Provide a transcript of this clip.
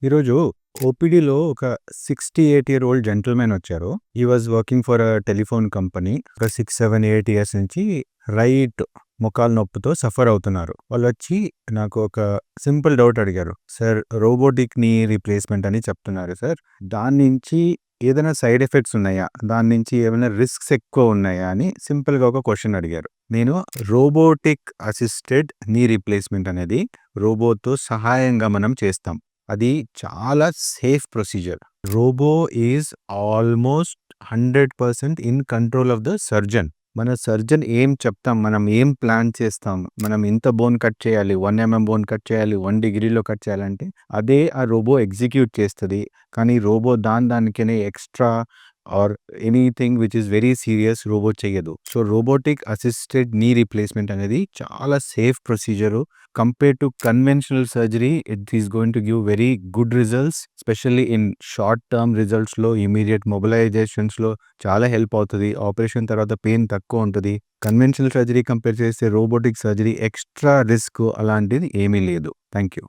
ఈరోజు ఓపీడీలో ఒక 68 year old gentlemen వచ్చారు. He was working for telephone company. ఒక 6, 7, 8 ఇయర్స్ నుంచి రైట్ మోకాలు నొప్పితో సఫర్ అవుతున్నారు. వాళ్ళొచ్చి నాకు ఒక సింపుల్ డౌట్ అడిగారు. సార్, రోబోటిక్ నీ రీప్లేస్‌మెంట్ అని చెప్తున్నారు సార్. దాని నుంచి ఏదైనా సైడ్ ఎఫెక్ట్స్ ఉన్నాయా? దాని నుంచి ఏమైనా రిస్క్స్ ఎక్కువ ఉన్నాయా? అని సింపుల్‌గా ఒక క్వెషన్ అడిగారు. నేను రోబోటిక్ అసిస్టెడ్ నీ రీప్లేస్‌మెంట్ అనేది రోబోతో సహాయంగా మనం చేస్తాం. అది చాలా safe procedure. Robo is almost 100% in control of the surgeon. మన సర్జన్ ఏం చెప్తాం, మనం ఏం ప్లాన్ చేస్తాం, మనం ఇంత బోన్ కట్ చేయాలి, 1 బోన్ కట్ చేయాలి, 1 డిగ్రీలో కట్ చేయాలంటే అదే ఆ రోబో ఎగ్జిక్యూట్ చేస్తది. కానీ రోబో దానికనే extra or anything which is very serious robo చెయ్యదు. So, robotic assisted knee replacement అనేది చాలా safe procedure. Compared to conventional surgery it is going to give very good results. Especially in short term రిజల్ట్స్‌లో, immediate మొబిలైజేషన్స్‌లో చాలా help అవుతది. Operation తర్వాత pain తక్కువ ఉంటది. కన్వెన్షనల్ సర్జరీ కంపేర్ చేస్తే రోబోటిక్ సర్జరీ ఎక్స్‌ట్రా రిస్క్ అలాంటిది ఏమీ లేదు. Thank you.